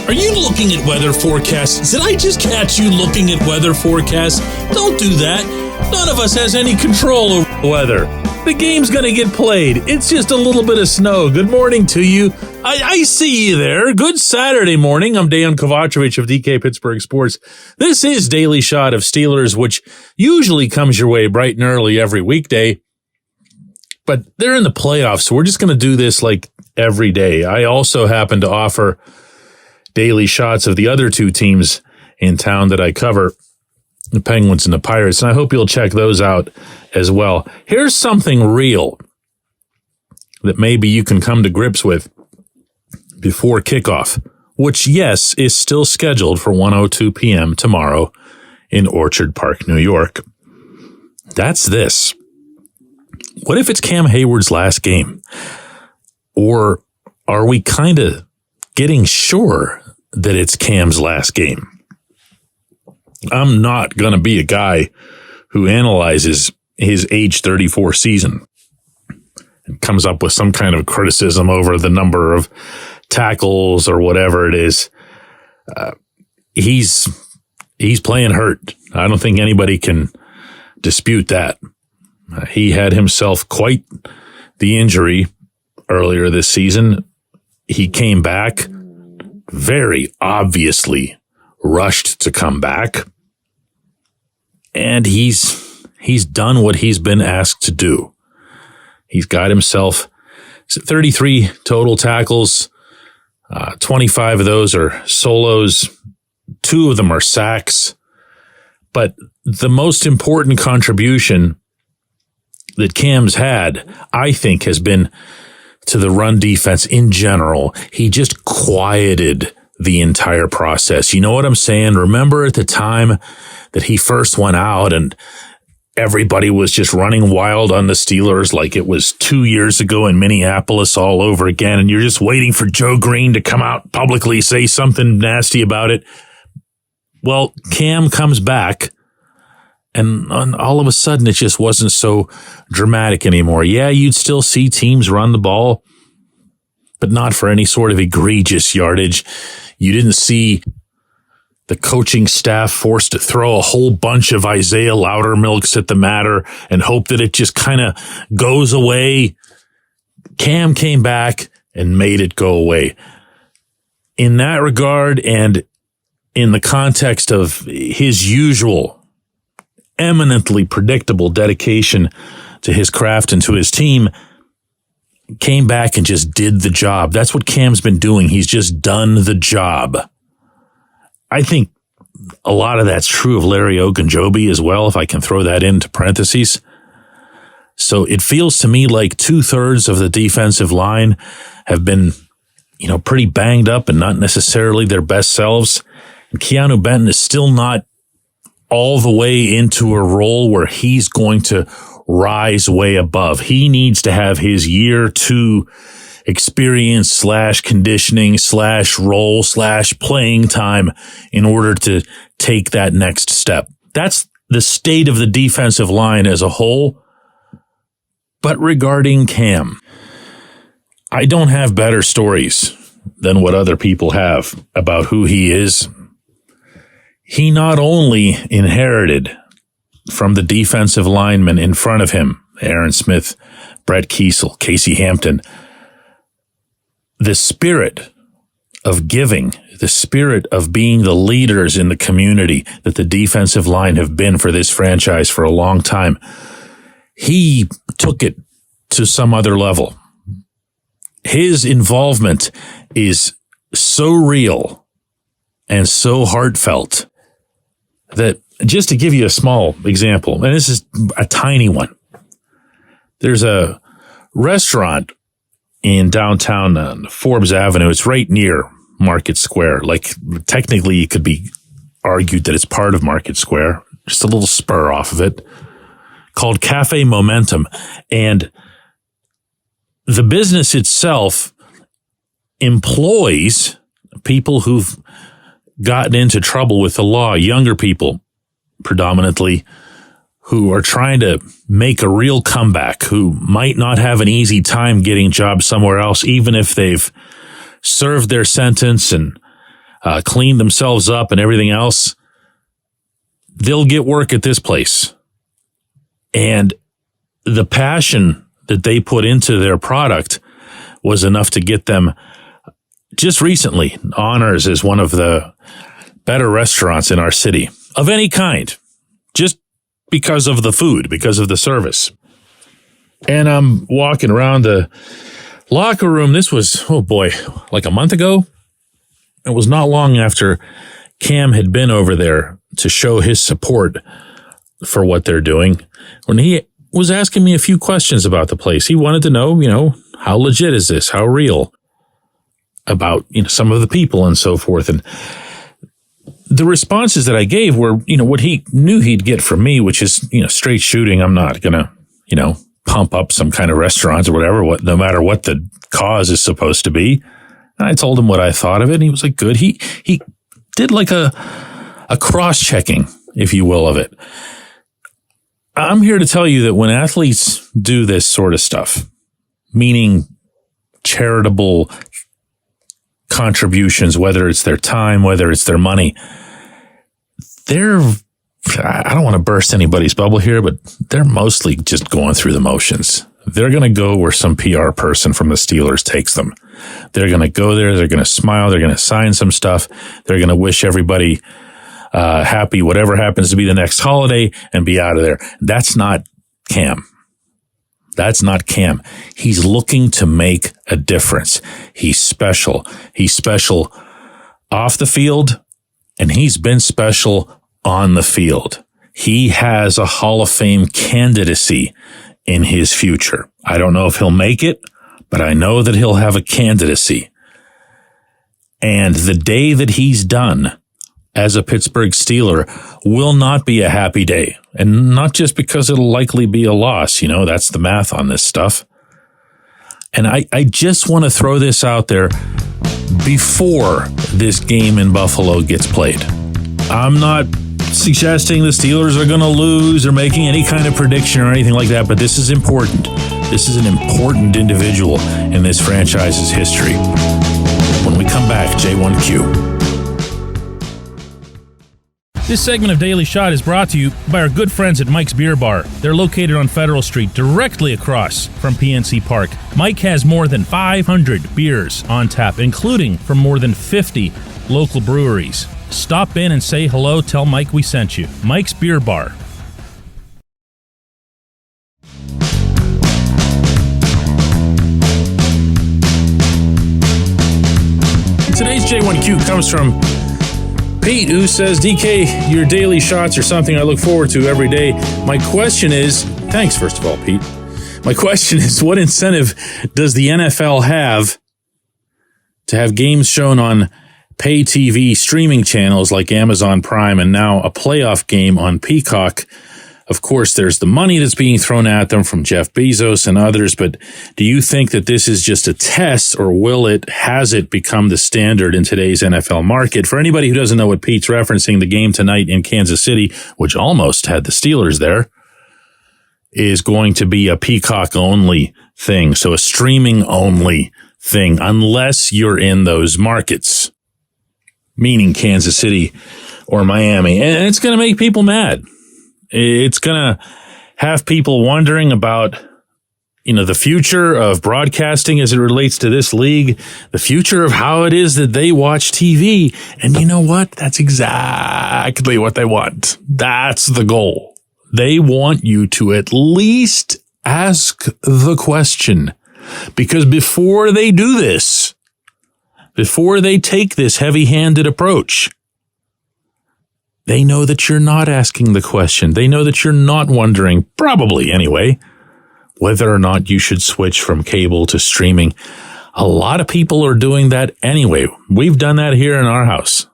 Are you looking at weather forecasts? Did I just catch you looking at weather forecasts? Don't do that. None of us has any control over the weather. The game's gonna get played. It's just a little bit of snow. Good morning to you. I see you there. Good Saturday morning. I'm Dejan Kovacevic of DK Pittsburgh Sports. This is Daily Shot of Steelers, which usually comes your way bright and early every weekday. But they're in the playoffs, so we're just going to do this like every day. I also happen to offer daily shots of the other two teams in town that I cover, the Penguins and the Pirates, and I hope you'll check those out as well. Here's something real that maybe you can come to grips with before kickoff, which, yes, is still scheduled for 1:02 p.m. tomorrow in Orchard Park, New York. That's this. What if it's Cam Heyward's last game? Or are we kind of getting sure that it's Cam's last game? I'm not going to be a guy who analyzes his age 34 season and comes up with some kind of criticism over the number of tackles or whatever it is. He's playing hurt. I don't think anybody can dispute that. He had himself quite the injury earlier this season. He came back, very obviously rushed to come back, and he's done what he's been asked to do. He's got himself 33 total tackles. 25 of those are solos. 2 of them are sacks. But the most important contribution that Cam's had, I think, has been to the run defense in general. He just quieted the entire process. You know what I'm saying? Remember at the time that he first went out and everybody was just running wild on the Steelers like it was 2 years ago in Minneapolis all over again, and you're just waiting for Joe Green to come out publicly, say something nasty about it. Well, Cam comes back, and all of a sudden, it just wasn't so dramatic anymore. Yeah, you'd still see teams run the ball, but not for any sort of egregious yardage. You didn't see the coaching staff forced to throw a whole bunch of Isaiah Loudermilks at the matter and hope that it just kind of goes away. Cam came back and made it go away. In that regard, and in the context of his usual eminently predictable dedication to his craft and to his team, came back and just did the job. That's what Cam's been doing. He's just done the job. I think a lot of that's true of Larry Ogunjobi as well, if I can throw that into parentheses. So it feels to me like 2/3 of the defensive line have been, pretty banged up and not necessarily their best selves. And Keanu Benton is still not all the way into a role where he's going to rise way above. He needs to have his year 2 experience / conditioning / role / playing time in order to take that next step. That's the state of the defensive line as a whole. But regarding Cam, I don't have better stories than what other people have about who he is. He not only inherited from the defensive linemen in front of him, Aaron Smith, Brett Kiesel, Casey Hampton, the spirit of giving, the spirit of being the leaders in the community that the defensive line have been for this franchise for a long time. He took it to some other level. His involvement is so real and so heartfelt that, just to give you a small example, and this is a tiny one, there's a restaurant in downtown Forbes Avenue. It's right near Market Square. Like, technically, it could be argued that it's part of Market Square, just a little spur off of it, called Cafe Momentum. And the business itself employs people who've gotten into trouble with the law, younger people predominantly, who are trying to make a real comeback, who might not have an easy time getting jobs somewhere else, even if they've served their sentence and cleaned themselves up and everything else, they'll get work at this place. And the passion that they put into their product was enough to get them just recently honors as one of the better restaurants in our city of any kind, just because of the food, because of the service. And I'm walking around the locker room. This was, like a month ago. It was not long after Cam had been over there to show his support for what they're doing, when he was asking me a few questions about the place. He wanted to know, how legit is this? How real? About, some of the people and so forth. And the responses that I gave were, what he knew he'd get from me, which is, straight shooting. I'm not going to, pump up some kind of restaurant or whatever, no matter what the cause is supposed to be. And I told him what I thought of it, and he was like, good. He did like a cross-checking, if you will, of it. I'm here to tell you that when athletes do this sort of stuff, meaning charitable contributions, whether it's their time, whether it's their money, I don't want to burst anybody's bubble here, but they're mostly just going through the motions. They're going to go where some PR person from the Steelers takes them. They're going to go there. They're going to smile. They're going to sign some stuff. They're going to wish everybody happy, whatever happens to be the next holiday, and be out of there. That's not Cam. That's not Cam. He's looking to make a difference. He's special. He's special off the field, and he's been special on the field. He has a Hall of Fame candidacy in his future. I don't know if he'll make it, but I know that he'll have a candidacy. And the day that he's done as a Pittsburgh Steeler will not be a happy day. And not just because it'll likely be a loss. That's the math on this stuff. And I just want to throw this out there before this game in Buffalo gets played. I'm not suggesting the Steelers are going to lose or making any kind of prediction or anything like that, but this is important. This is an important individual in this franchise's history. When we come back, J1Q. This segment of Daily Shot is brought to you by our good friends at Mike's Beer Bar. They're located on Federal Street, directly across from PNC Park. Mike has more than 500 beers on tap, including from more than 50 local breweries. Stop in and say hello. Tell Mike we sent you. Mike's Beer Bar. Today's J1Q comes from Pete, who says, DK, your daily shots are something I look forward to every day. My question is, thanks, first of all, Pete. My question is, what incentive does the NFL have to have games shown on pay TV streaming channels like Amazon Prime and now a playoff game on Peacock? Of course, there's the money that's being thrown at them from Jeff Bezos and others, but do you think that this is just a test, or has it become the standard in today's NFL market? For anybody who doesn't know what Pete's referencing, the game tonight in Kansas City, which almost had the Steelers there, is going to be a Peacock-only thing, so a streaming-only thing, unless you're in those markets, meaning Kansas City or Miami. And it's going to make people mad. It's going to have people wondering about, the future of broadcasting as it relates to this league, the future of how it is that they watch TV. And you know what? That's exactly what they want. That's the goal. They want you to at least ask the question, because before they do this, before they take this heavy-handed approach, they know that you're not asking the question. They know that you're not wondering, probably anyway, whether or not you should switch from cable to streaming. A lot of people are doing that anyway. We've done that here in our house,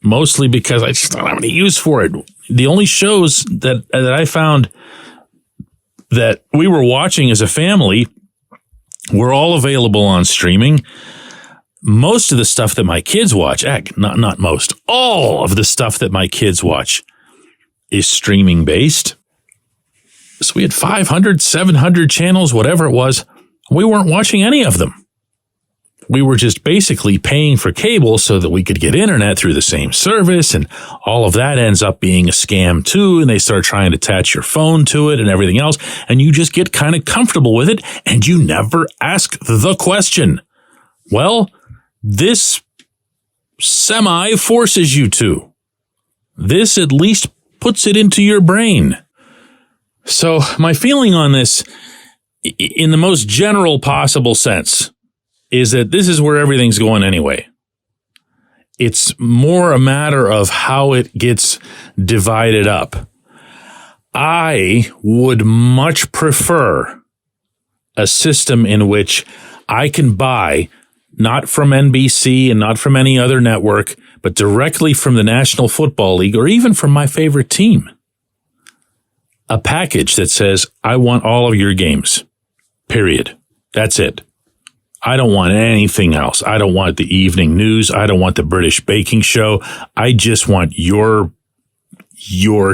mostly because I just don't have any use for it. The only shows that I found that we were watching as a family were all available on streaming. Most of the stuff that my kids watch, not most, all of the stuff that my kids watch is streaming based. So we had 500, 700 channels, whatever it was. We weren't watching any of them. we were just basically paying for cable so that we could get internet through the same service, and all of that ends up being a scam too, and they start trying to attach your phone to it and everything else, and you just get kind of comfortable with it, and you never ask the question. Well, this semi forces you to. This at least puts it into your brain. So my feeling on this, in the most general possible sense, is that this is where everything's going anyway. It's more a matter of how it gets divided up. I would much prefer a system in which I can buy, not from NBC and not from any other network, but directly from the National Football League or even from my favorite team, a package that says, I want all of your games, period. That's it. I don't want anything else. I don't want the evening news. I don't want the British baking show. I just want your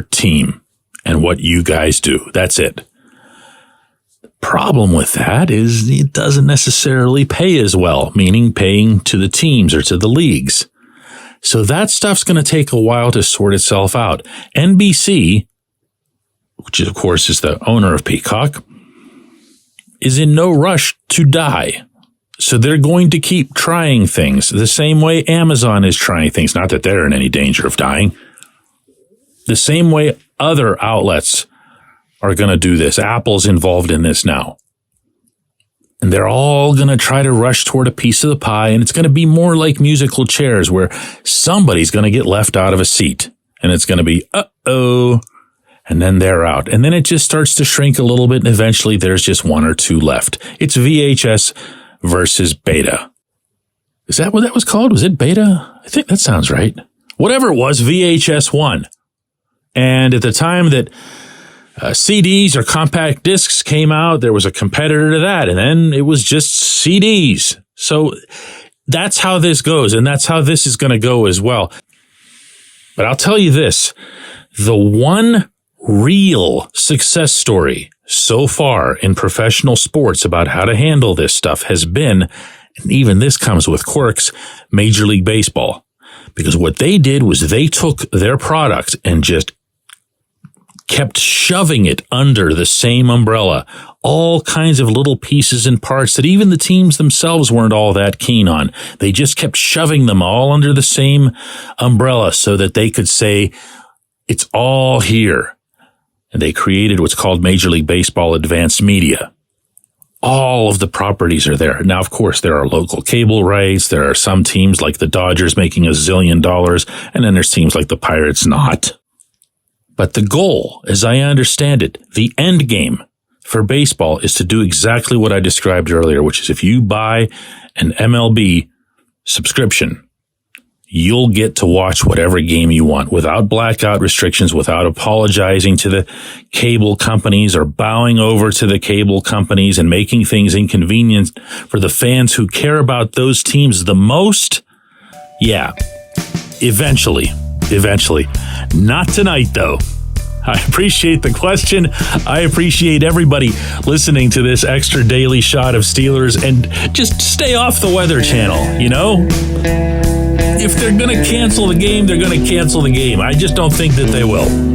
team and what you guys do. That's it. The problem with that is it doesn't necessarily pay as well, meaning paying to the teams or to the leagues. So that stuff's going to take a while to sort itself out. NBC, which of course is the owner of Peacock, is in no rush to die. So they're going to keep trying things the same way Amazon is trying things. Not that they're in any danger of dying. The same way other outlets are going to do this. Apple's involved in this now. And they're all going to try to rush toward a piece of the pie. And it's going to be more like musical chairs where somebody's going to get left out of a seat. And it's going to be, uh-oh. And then they're out. And then it just starts to shrink a little bit. And eventually there's just one or two left. It's VHS versus beta. Is that what that was called? Was it beta? I think that sounds right. Whatever it was, VHS won. And at the time that CDs or compact discs came out, there was a competitor to that. And then it was just CDs. So that's how this goes. And that's how this is going to go as well. But I'll tell you this, the one real success story so far in professional sports about how to handle this stuff has been, and even this comes with quirks, Major League Baseball. Because what they did was they took their product and just kept shoving it under the same umbrella. All kinds of little pieces and parts that even the teams themselves weren't all that keen on. They just kept shoving them all under the same umbrella so that they could say, it's all here. And they created what's called Major League Baseball Advanced Media. All of the properties are there. Now, of course, there are local cable rights. There are some teams like the Dodgers making $1 zillion, and then there's teams like the Pirates not. But the goal, as I understand it, the end game for baseball is to do exactly what I described earlier, which is if you buy an MLB subscription, you'll get to watch whatever game you want without blackout restrictions, without apologizing to the cable companies or bowing over to the cable companies and making things inconvenient for the fans who care about those teams the most. Yeah, eventually. Not tonight, though. I appreciate the question. I appreciate everybody listening to this extra daily shot of Steelers, and just stay off the Weather Channel, you know? If they're going to cancel the game, they're going to cancel the game. I just don't think that they will.